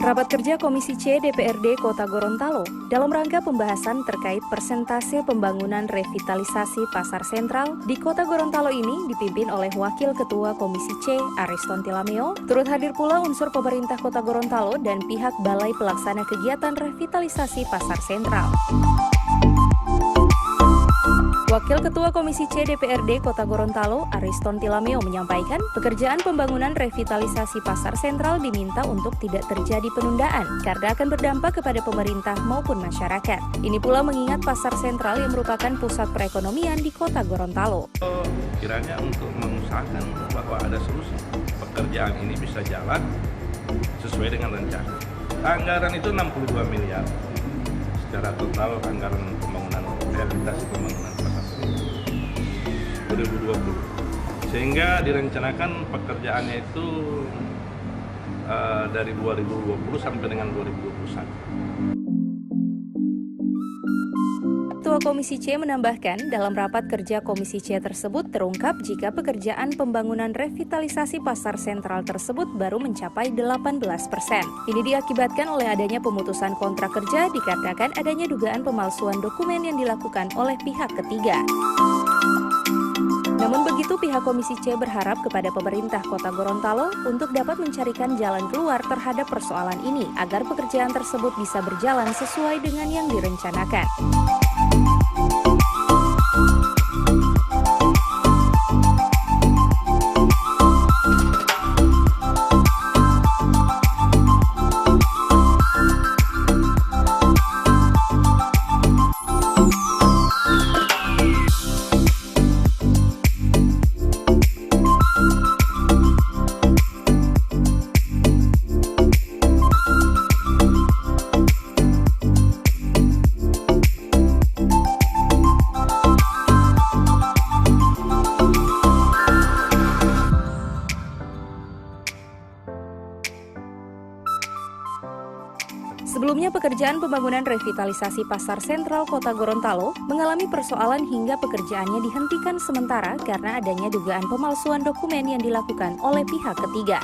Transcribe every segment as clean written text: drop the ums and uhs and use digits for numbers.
Rapat kerja Komisi C DPRD Kota Gorontalo dalam rangka pembahasan terkait persentase pembangunan revitalisasi pasar sentral di Kota Gorontalo ini dipimpin oleh Wakil Ketua Komisi C Ariston Tilameo. Turut hadir pula unsur pemerintah Kota Gorontalo dan pihak Balai Pelaksana Kegiatan Revitalisasi Pasar Sentral. Wakil Ketua Komisi C DPRD Kota Gorontalo, Ariston Tilameo menyampaikan, pekerjaan pembangunan revitalisasi pasar sentral diminta untuk tidak terjadi penundaan karena akan berdampak kepada pemerintah maupun masyarakat. Ini pula mengingat pasar sentral yang merupakan pusat perekonomian di Kota Gorontalo. Kiranya untuk mengusahakan bahwa ada solusi pekerjaan ini bisa jalan sesuai dengan rencana. Anggaran itu 62 miliar. Secara total anggaran pembangunan rehabilitasi pembangunan pasar sentral 2020, sehingga direncanakan pekerjaannya itu dari 2020 sampai dengan 2021. Ketua Komisi C menambahkan, dalam rapat kerja Komisi C tersebut terungkap jika pekerjaan pembangunan revitalisasi pasar sentral tersebut baru mencapai 18%. Ini diakibatkan oleh adanya pemutusan kontrak kerja dikarenakan adanya dugaan pemalsuan dokumen yang dilakukan oleh pihak ketiga. Namun begitu, pihak Komisi C berharap kepada pemerintah Kota Gorontalo untuk dapat mencarikan jalan keluar terhadap persoalan ini agar pekerjaan tersebut bisa berjalan sesuai dengan yang direncanakan. Sebelumnya, pekerjaan pembangunan revitalisasi pasar sentral Kota Gorontalo mengalami persoalan hingga pekerjaannya dihentikan sementara karena adanya dugaan pemalsuan dokumen yang dilakukan oleh pihak ketiga.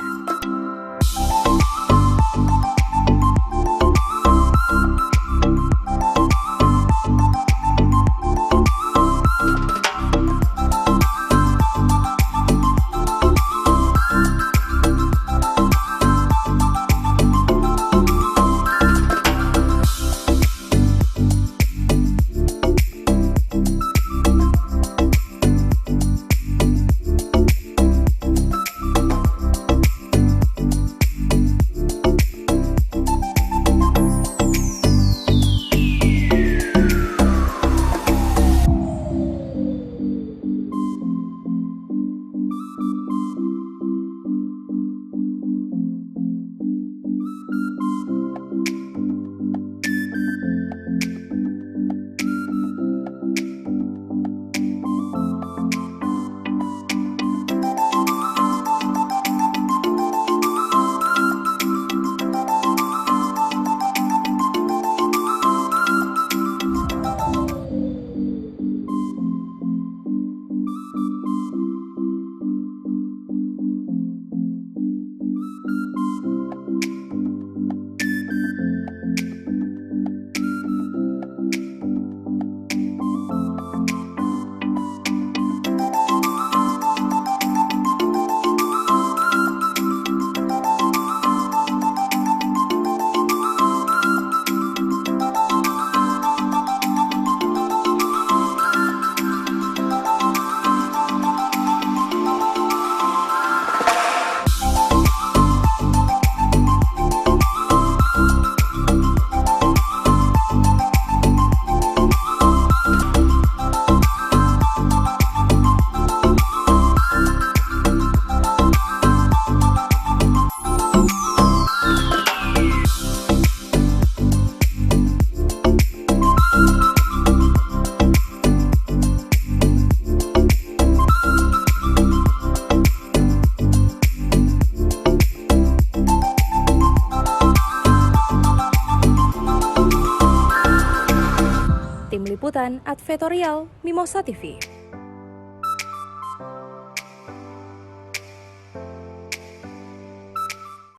Tim Liputan Advertorial Mimosa TV.